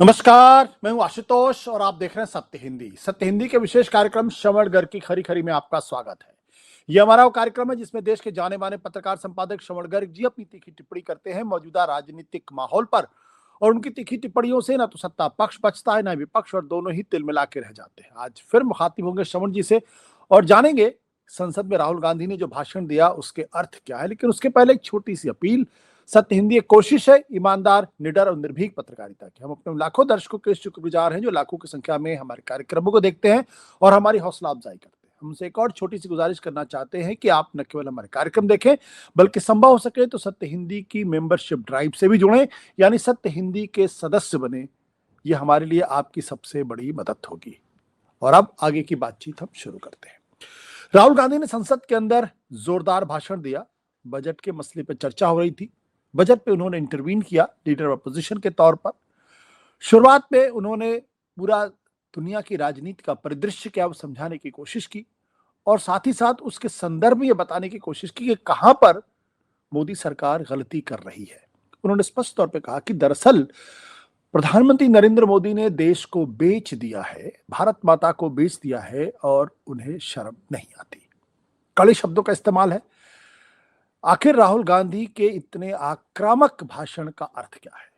नमस्कार, मैं हूं आशुतोष और आप देख रहे हैं सत्य हिंदी। सत्य हिंदी के विशेष कार्यक्रम श्रवण गर्ग की खरी खरी में आपका स्वागत है। ये हमारा वो कार्यक्रम है जिसमें देश के जाने माने पत्रकार संपादक श्रवण गर्ग जी अपनी तीखी टिप्पणी करते हैं मौजूदा राजनीतिक माहौल पर। और उनकी तीखी टिप्पणियों से न तो सत्ता पक्ष बचता है, न विपक्ष, और दोनों ही तिल मिला के रह जाते हैं। आज फिर मुखातिब होंगे श्रवण जी से और जानेंगे संसद में राहुल गांधी ने जो भाषण दिया उसके अर्थ क्या है। लेकिन उसके पहले एक छोटी सी अपील। सत्य हिंदी एक कोशिश है ईमानदार, निडर और निर्भीक पत्रकारिता की। हम अपने लाखों दर्शकों के शुक्रगुजार हैं जो लाखों की संख्या में हमारे कार्यक्रमों को देखते हैं और हमारी हौसला अफजाई करते हैं। हमसे एक और छोटी सी गुजारिश करना चाहते हैं कि आप न केवल हमारे कार्यक्रम देखें, बल्कि संभव हो सके तो सत्य हिंदी की मेंबरशिप ड्राइव से भी जुड़ें, यानी सत्य हिंदी के सदस्य बने। ये हमारे लिए आपकी सबसे बड़ी मदद होगी। और अब आगे की बातचीत हम शुरू करते हैं। राहुल गांधी ने संसद के अंदर जोरदार भाषण दिया। बजट के मसले पर चर्चा हो रही थी। बजट पे उन्होंने इंटरवीन किया लीडर ऑफ अपोजिशन के तौर पर। शुरुआत में उन्होंने पूरा दुनिया की राजनीति का परिदृश्य क्या वो समझाने की कोशिश की और साथ ही साथ उसके संदर्भ में ये बताने की कोशिश की कि कहां पर मोदी सरकार गलती कर रही है। उन्होंने स्पष्ट तौर पे कहा कि दरअसल प्रधानमंत्री नरेंद्र मोदी ने देश को बेच दिया है, भारत माता को बेच दिया है और उन्हें शर्म नहीं आती। कड़े शब्दों का इस्तेमाल है। आखिर राहुल गांधी के इतने आक्रामक भाषण का अर्थ क्या है?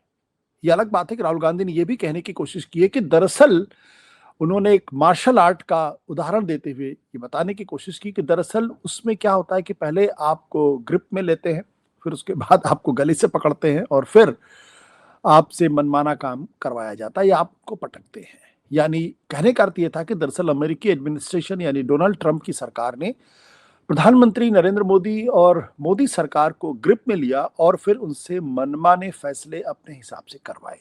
ये अलग बात है कि राहुल गांधी ने यह भी कहने की कोशिश की है कि दरअसल उन्होंने एक मार्शल आर्ट का उदाहरण देते हुए ये बताने की कोशिश की कि दरअसल उसमें क्या होता है कि पहले आपको ग्रिप में लेते हैं, फिर उसके बाद आपको गले से पकड़ते हैं और फिर आपसे मनमाना काम करवाया जाता है या आपको पटकते हैं। यानी कहने का अर्थ ये था कि दरअसल अमेरिकी एडमिनिस्ट्रेशन यानी डोनाल्ड ट्रंप की सरकार ने प्रधानमंत्री नरेंद्र मोदी और मोदी सरकार को ग्रिप में लिया और फिर उनसे मनमाने फैसले अपने हिसाब से करवाए।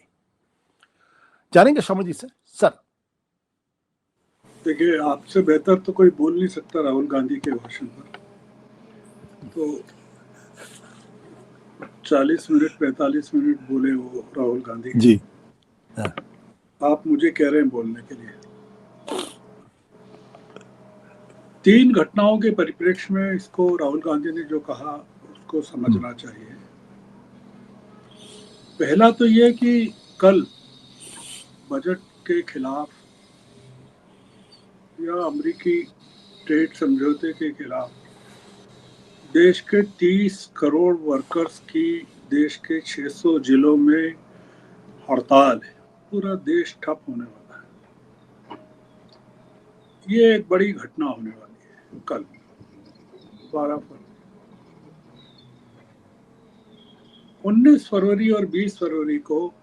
जानेंगे शर्मा जी से। सर, देखिए, आपसे बेहतर तो कोई बोल नहीं सकता राहुल गांधी के भाषण पर। तो 40 मिनट 45 मिनट बोले वो राहुल गांधी जी। आप मुझे कह रहे हैं बोलने के लिए। 3 घटनाओं के परिप्रेक्ष्य में इसको राहुल गांधी ने जो कहा उसको समझना चाहिए। पहला तो ये कि कल बजट के खिलाफ या अमेरिकी ट्रेड समझौते के खिलाफ देश के 30 करोड़ वर्कर्स की देश के 600 जिलों में हड़ताल है। पूरा देश ठप होने वाला है। ये एक बड़ी घटना होने वाली है कल 12 फरवरी। 19 फरवरी और 20 फरवरी को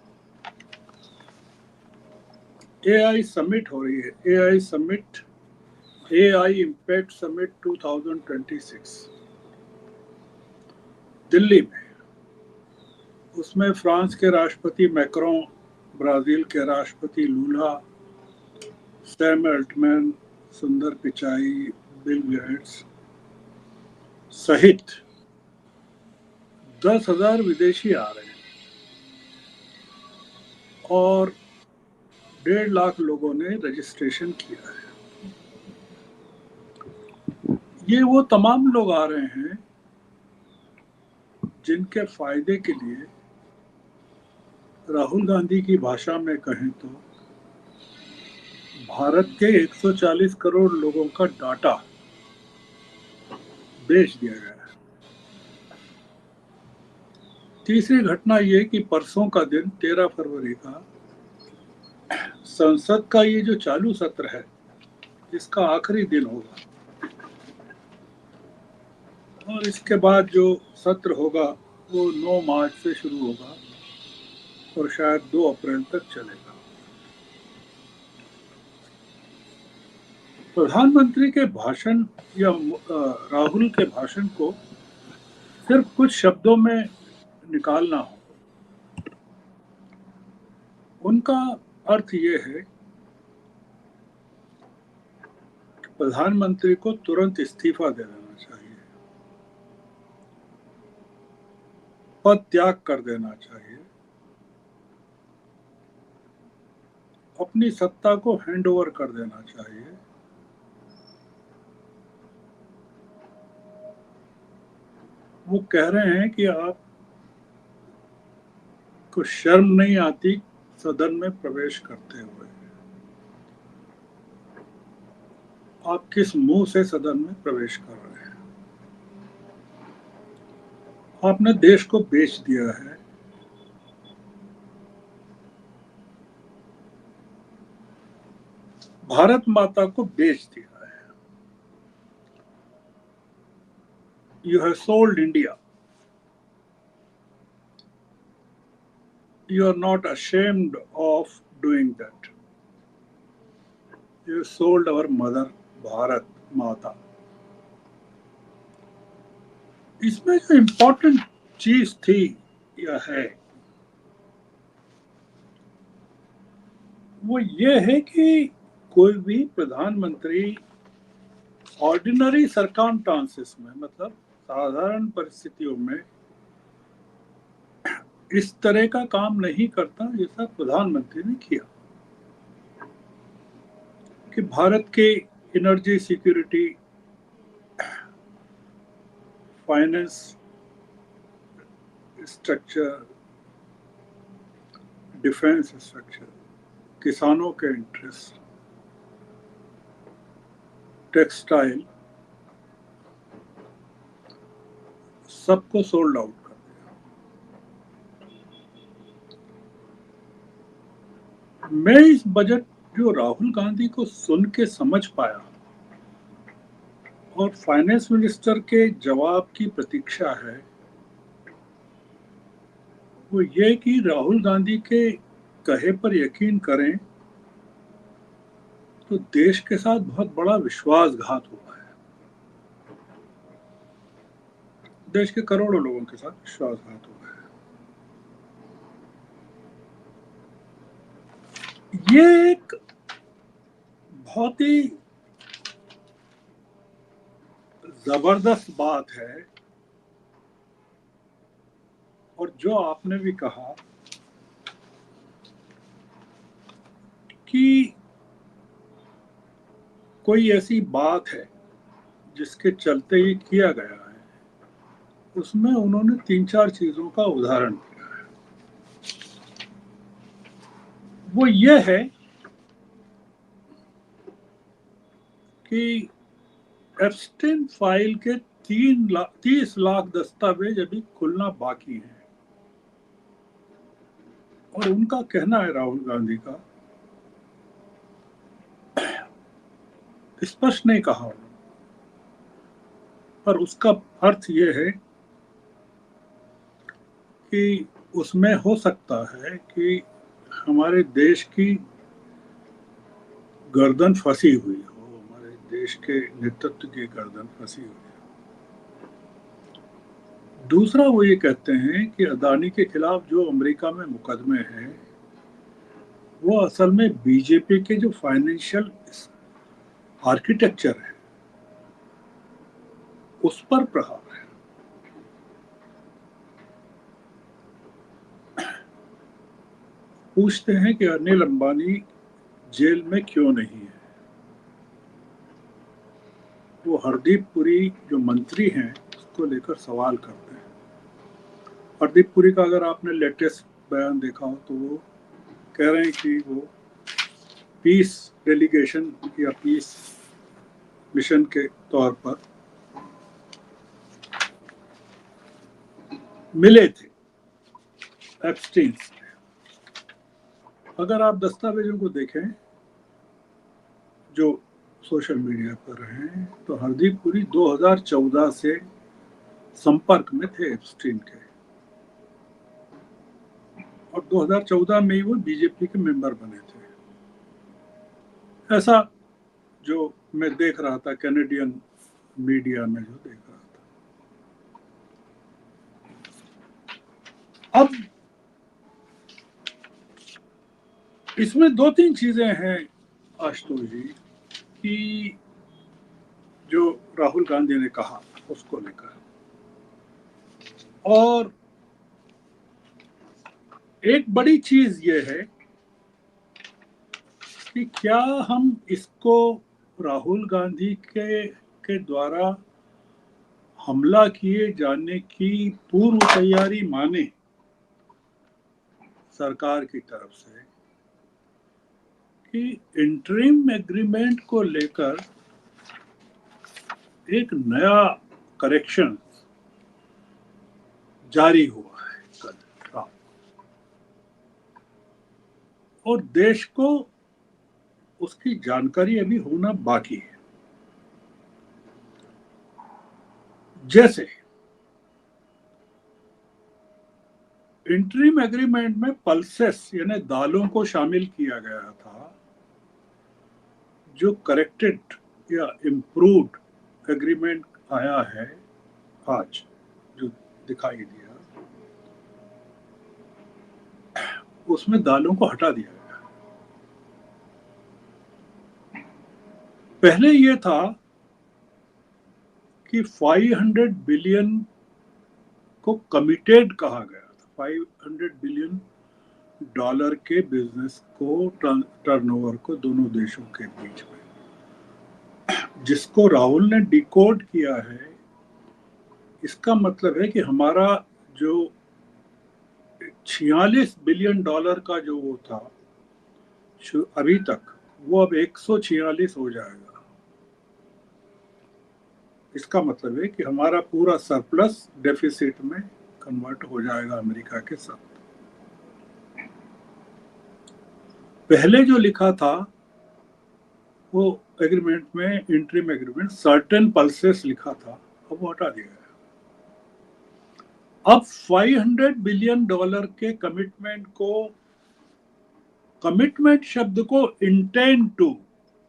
एआई समिट हो रही है। एआई इम्पैक्ट समिट 2026 दिल्ली में। उसमें फ्रांस के राष्ट्रपति मैक्रोन, ब्राजील के राष्ट्रपति लूला, सैम अल्टमैन, सुंदर पिचाई, बिल गेट्स सहित 10,000 विदेशी आ रहे हैं और 1.5 लाख लोगों ने रजिस्ट्रेशन किया है। ये वो तमाम लोग आ रहे हैं जिनके फायदे के लिए राहुल गांधी की भाषा में कहें तो भारत के 140 करोड़ लोगों का डाटा बेच दिया गया है। तीसरी घटना ये कि परसों का दिन 13 फरवरी का संसद का ये जो चालू सत्र है इसका आखिरी दिन होगा और इसके बाद जो सत्र होगा वो 9 मार्च से शुरू होगा और शायद 2 अप्रैल तक चलेगा। प्रधानमंत्री के भाषण या राहुल के भाषण को सिर्फ कुछ शब्दों में निकालना हो, उनका अर्थ ये है कि प्रधानमंत्री को तुरंत इस्तीफा दे देना चाहिए, पद त्याग कर देना चाहिए, अपनी सत्ता को हैंडओवर कर देना चाहिए। वो कह रहे हैं कि आप को शर्म नहीं आती सदन में प्रवेश करते हुए आप किस मुंह से सदन में प्रवेश कर रहे हैं? आपने देश को बेच दिया है। भारत माता को बेच दिया है। You have sold India. You are not ashamed of doing that. You sold our mother, Bharat माता। इसमें जो इम्पोर्टेंट चीज थी या है वो ये है कि कोई भी प्रधानमंत्री ऑर्डिनरी सरकमस्टांसेस में, मतलब साधारण परिस्थितियों में इस तरह का काम नहीं करता जैसा प्रधानमंत्री ने किया कि भारत के energy security, finance structure, defence structure, किसानों के इंटरेस्ट, टेक्सटाइल, सबको सोल्ड आउट कर दिया। मैं इस बजट जो राहुल गांधी को सुन के समझ पाया और फाइनेंस मिनिस्टर के जवाब की प्रतीक्षा है वो ये कि राहुल गांधी के कहे पर यकीन करें तो देश के साथ बहुत बड़ा विश्वासघात हुआ है। देश के करोड़ों लोगों के साथ विश्वासघात हुआ है। ये एक बहुत ही जबरदस्त बात है और जो आपने भी कहा कि कोई ऐसी बात है जिसके चलते ये किया गया है, उसमें उन्होंने 3-4 चीजों का उदाहरण दिया है। वो ये है कि एप्स्टीन फाइल के 30 लाख दस्तावेज अभी खुलना बाकी हैं और उनका कहना है, राहुल गांधी का, स्पष्ट नहीं कहा उन्होंने, पर उसका अर्थ ये है कि उसमें हो सकता है कि हमारे देश की गर्दन फंसी हुई हो, हमारे देश के नेतृत्व की गर्दन फंसी हुई हो। दूसरा वो ये कहते हैं कि अदानी के खिलाफ जो अमेरिका में मुकदमे हैं वो असल में बीजेपी के जो फाइनेंशियल आर्किटेक्चर है उस पर प्रहार है। पूछते हैं कि अनिल अंबानी जेल में क्यों नहीं है। वो हरदीप पुरी जो मंत्री हैं उसको लेकर सवाल करते हैं। हरदीप पुरी का अगर आपने लेटेस्ट बयान देखा हो तो वो कह रहे हैं कि वो पीस डेलीगेशन या पीस मिशन के तौर पर मिले थे एप्स्टीन से। अगर आप दस्तावेजों को देखें जो सोशल मीडिया पर हैं तो हरदीप पुरी 2014 से संपर्क में थे एप्स्टीन के और 2014 में ही वो बीजेपी के मेंबर बने थे। ऐसा जो मैं देख रहा था कैनेडियन मीडिया में, जो देख रहा था। अब इसमें 2-3 चीजें हैं आशुतोष जी कि जो राहुल गांधी ने कहा उसको लेकर, और एक बड़ी चीज ये है कि क्या हम इसको राहुल गांधी के द्वारा हमला किए जाने की पूर्व तैयारी माने सरकार की तरफ से, कि इंटरिम एग्रीमेंट को लेकर एक नया करेक्शन जारी हुआ है कल रात, और देश को उसकी जानकारी अभी होना बाकी है। जैसे इंटरिम एग्रीमेंट में पल्सेस यानी दालों को शामिल किया गया था, जो करेक्टेड या इम्प्रूव्ड एग्रीमेंट आया है आज जो दिखाई दिया, उसमें दालों को हटा दिया गया। पहले यह था कि 500 बिलियन को कमिटेड कहा गया था, 500 बिलियन डॉलर के बिजनेस को, टर्नओवर को दोनों देशों के बीच में, जिसको राहुल ने डिकोड किया है। इसका मतलब है कि हमारा जो 46 बिलियन डॉलर का जो वो था अभी तक, वो अब 146 हो जाएगा। इसका मतलब है कि हमारा पूरा सरप्लस डेफिसिट में कन्वर्ट हो जाएगा अमेरिका के साथ। पहले जो लिखा था वो एग्रीमेंट में, इंटरिम एग्रीमेंट, सर्टेन पल्सेस लिखा था, अब वो हटा दिया गया। अब 500 बिलियन डॉलर के कमिटमेंट को, कमिटमेंट शब्द को इंटेंड टू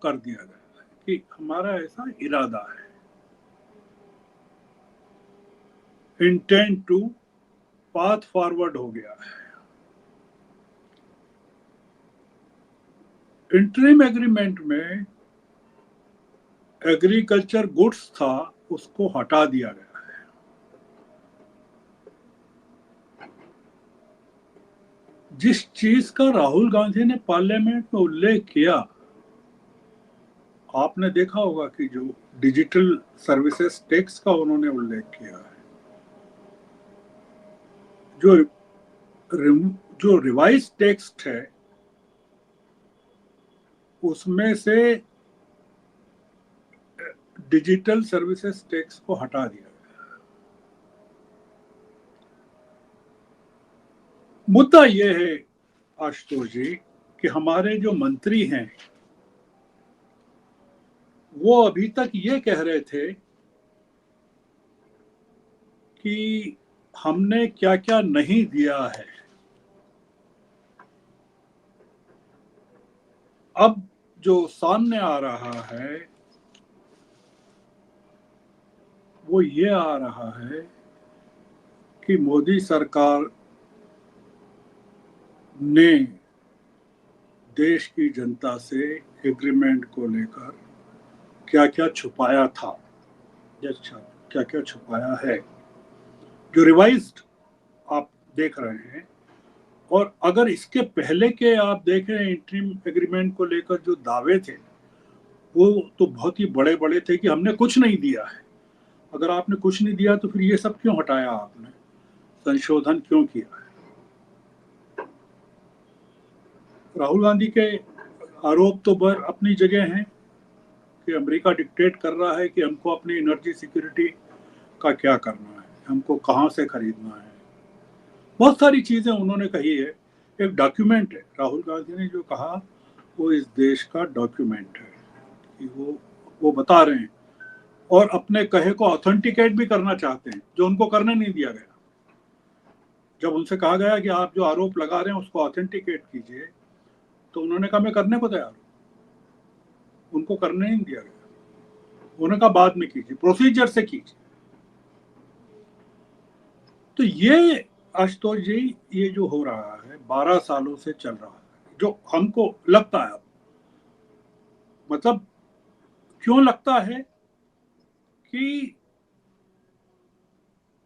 कर दिया गया है कि हमारा ऐसा इरादा है। इंटेंड टू पाथ फॉरवर्ड हो गया है। इंटरिम एग्रीमेंट में एग्रीकल्चर गुड्स था, उसको हटा दिया गया है। जिस चीज का राहुल गांधी ने पार्लियामेंट में उल्लेख किया, आपने देखा होगा कि जो डिजिटल सर्विसेज टैक्स का उन्होंने उल्लेख किया है, जो रिवाइज टेक्स्ट है उसमें से डिजिटल सर्विसेज टैक्स को हटा दिया गया। मुद्दा यह है आशुतोष जी कि हमारे जो मंत्री हैं वो अभी तक ये कह रहे थे कि हमने क्या क्या नहीं दिया है। अब जो सामने आ रहा है वो ये आ रहा है कि मोदी सरकार ने देश की जनता से एग्रीमेंट को लेकर क्या क्या छुपाया था, क्या क्या छुपाया है, जो रिवाइज्ड आप देख रहे हैं। और अगर इसके पहले के आप देखें इंटरिम एग्रीमेंट को लेकर जो दावे थे वो तो बहुत ही बड़े बड़े थे कि हमने कुछ नहीं दिया है। अगर आपने कुछ नहीं दिया तो फिर ये सब क्यों हटाया, आपने संशोधन क्यों किया है? राहुल गांधी के आरोप तो बर अपनी जगह हैं कि अमेरिका डिक्टेट कर रहा है कि हमको अपनी एनर्जी सिक्योरिटी का क्या करना है, हमको कहाँ से खरीदना है, बहुत सारी चीजें उन्होंने कही है। एक डॉक्यूमेंट है, राहुल गांधी ने जो कहा वो इस देश का डॉक्यूमेंट है कि वो बता रहे हैं और अपने कहे को ऑथेंटिकेट भी करना चाहते हैं, जो उनको करने नहीं दिया गया। जब उनसे कहा गया कि आप जो आरोप लगा रहे हैं उसको ऑथेंटिकेट कीजिए, तो उन्होंने कहा मैं करने को तैयार हूं, उनको करने नहीं दिया गया। उन्होंने कहा बाद में कीजिए, प्रोसीजर से कीजिए। तो ये आशुतोष जी, ये जो हो रहा है 12 सालों से चल रहा है, जो हमको लगता है, मतलब क्यों लगता है कि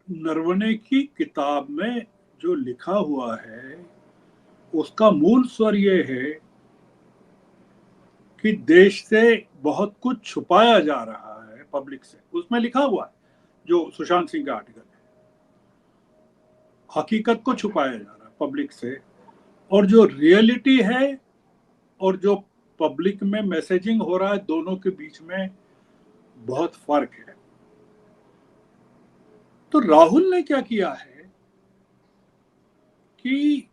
नरवणे की किताब में जो लिखा हुआ है उसका मूल स्वर ये है कि देश से बहुत कुछ छुपाया जा रहा है पब्लिक से। उसमें लिखा हुआ है, जो सुशांत सिंह का आर्टिकल है, हकीकत को छुपाया जा रहा है पब्लिक से, और जो रियलिटी है और जो पब्लिक में मैसेजिंग हो रहा है, दोनों के बीच में बहुत फर्क है। तो राहुल ने क्या किया है कि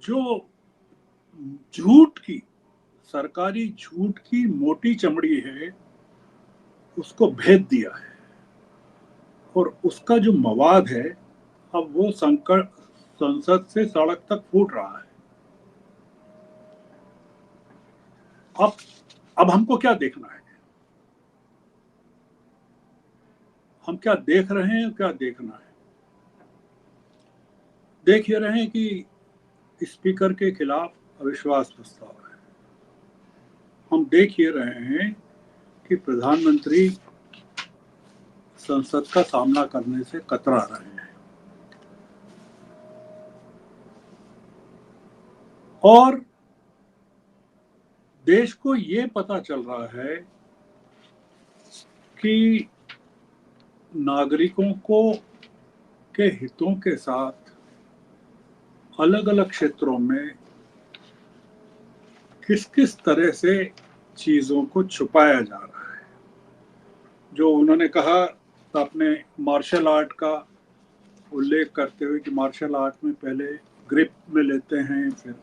जो झूठ की, सरकारी झूठ की मोटी चमड़ी है, उसको भेद दिया है और उसका जो मवाद है अब वो संकट संसद से सड़क तक फूट रहा है। अब हमको क्या देखना है, हम क्या देख रहे हैं, क्या देखना है। देख ये रहे हैं कि स्पीकर के खिलाफ अविश्वास प्रस्ताव है। हम देख ये रहे हैं कि प्रधानमंत्री संसद का सामना करने से कतरा रहे हैं और देश को ये पता चल रहा है कि नागरिकों को के हितों के साथ अलग अलग क्षेत्रों में किस किस तरह से चीजों को छुपाया जा रहा है। जो उन्होंने कहा, अपने मार्शल आर्ट का उल्लेख करते हुए कि मार्शल आर्ट में पहले ग्रिप में लेते हैं, फिर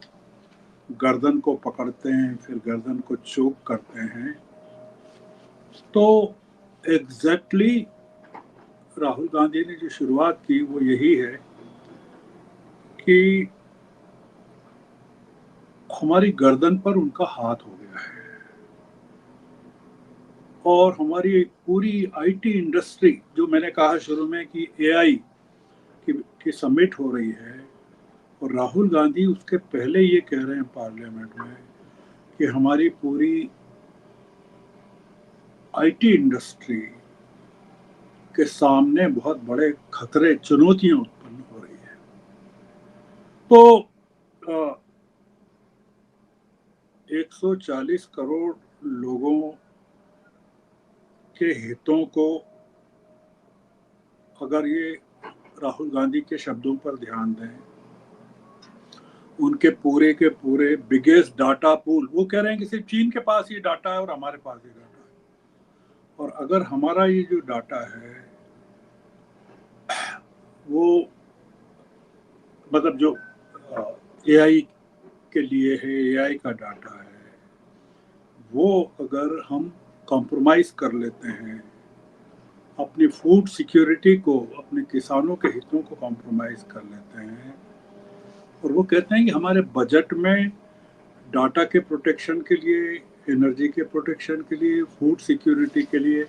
गर्दन को पकड़ते हैं, फिर गर्दन को चोक करते हैं। तो एग्जैक्टली राहुल गांधी ने जो शुरुआत की वो यही है कि हमारी गर्दन पर उनका हाथ हो गया है और हमारी पूरी आईटी इंडस्ट्री, जो मैंने कहा शुरू में कि एआई की समिट हो रही है और राहुल गांधी उसके पहले ये कह रहे हैं पार्लियामेंट में कि हमारी पूरी आईटी इंडस्ट्री के सामने बहुत बड़े खतरे, चुनौतियां उत्पन्न हो रही है। तो 140 करोड़ लोगों के हितों को अगर ये राहुल गांधी के शब्दों पर ध्यान दें, उनके पूरे के पूरे बिगेस्ट डाटा पूल, वो कह रहे हैं कि सिर्फ चीन के पास ये डाटा है और हमारे पास ये डाटा है। और अगर हमारा ये जो डाटा है वो मतलब जो एआई के लिए है, एआई का डाटा है, वो अगर हम कॉम्प्रोमाइज कर लेते हैं, अपनी फूड सिक्योरिटी को, अपने किसानों के हितों को कॉम्प्रोमाइज कर लेते हैं और वो कहते हैं कि हमारे बजट में डाटा के प्रोटेक्शन के लिए, एनर्जी के प्रोटेक्शन के लिए, फूड सिक्योरिटी के लिए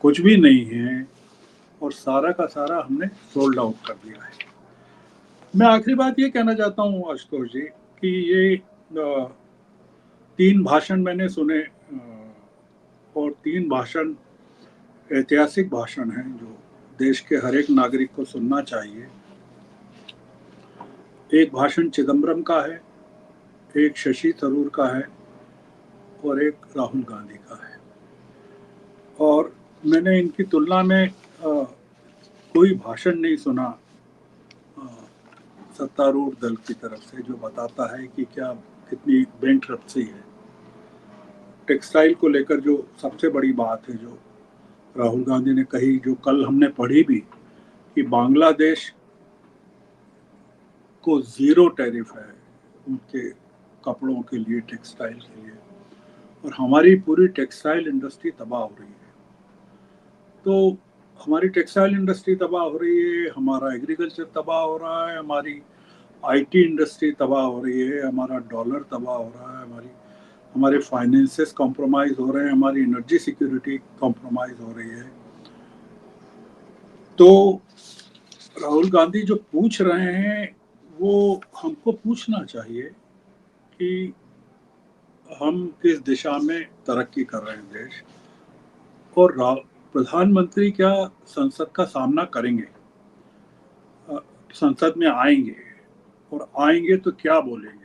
कुछ भी नहीं है और सारा का सारा हमने सोल्ड आउट कर दिया है। मैं आखिरी बात ये कहना चाहता हूँ आशुतोष जी कि ये 3 भाषण मैंने सुने और 3 भाषण ऐतिहासिक भाषण हैं जो देश के हर एक नागरिक को सुनना चाहिए। एक भाषण चिदम्बरम का है, एक शशि थरूर का है और एक राहुल गांधी का है। और मैंने इनकी तुलना में कोई भाषण नहीं सुना सत्तारूढ़ दल की तरफ से जो बताता है कि क्या कितनी बैंकरप्सी है। टेक्सटाइल को लेकर जो सबसे बड़ी बात है जो राहुल गांधी ने कही, जो कल हमने पढ़ी भी, कि बांग्लादेश को 0 टैरिफ है उनके कपड़ों के लिए, टेक्सटाइल के लिए, और हमारी पूरी टेक्सटाइल इंडस्ट्री तबाह हो रही है। तो हमारी टेक्सटाइल इंडस्ट्री तबाह हो रही है, हमारा एग्रीकल्चर तबाह हो रहा है, हमारी आईटी इंडस्ट्री तबाह हो रही है, हमारा डॉलर तबाह हो रहा है, हमारे फाइनेंसेस कॉम्प्रोमाइज हो रहे हैं, हमारी एनर्जी सिक्योरिटी कॉम्प्रोमाइज हो रही है। तो राहुल गांधी जो पूछ रहे हैं वो हमको पूछना चाहिए कि हम किस दिशा में तरक्की कर रहे हैं देश, और प्रधानमंत्री क्या संसद का सामना करेंगे, संसद में आएंगे और आएंगे तो क्या बोलेंगे,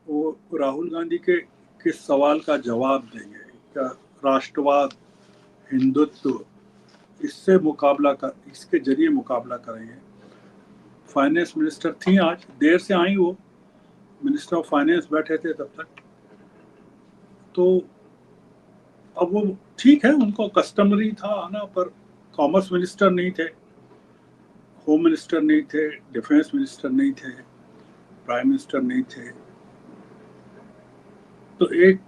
वो राहुल गांधी के किस सवाल का जवाब देंगे, क्या राष्ट्रवाद, हिंदुत्व, इससे मुकाबला कर, इसके जरिए मुकाबला करेंगे। फाइनेंस मिनिस्टर थी, आज देर से आई वो, मिनिस्टर ऑफ फाइनेंस बैठे थे तब तक। तो अब वो ठीक है, उनको कस्टमरी था आना, पर कॉमर्स मिनिस्टर नहीं थे, होम मिनिस्टर नहीं थे, डिफेंस मिनिस्टर नहीं थे, प्राइम मिनिस्टर नहीं थे। तो एक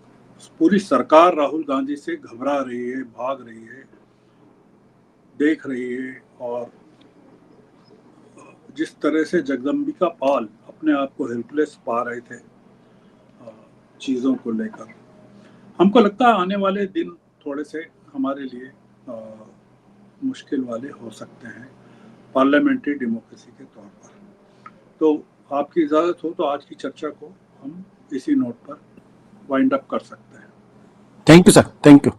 पूरी सरकार राहुल गांधी से घबरा रही है, भाग रही है, देख रही है। और जिस तरह से जगदम्बिका पाल अपने आप को हेल्पलेस पा रहे थे चीज़ों को लेकर, हमको लगता है आने वाले दिन थोड़े से हमारे लिए मुश्किल वाले हो सकते हैं पार्लियामेंट्री डेमोक्रेसी के तौर पर। तो आपकी इजाज़त हो तो आज की चर्चा को हम इसी नोट पर वाइंड अप कर सकते हैं। Thank you sir, thank you.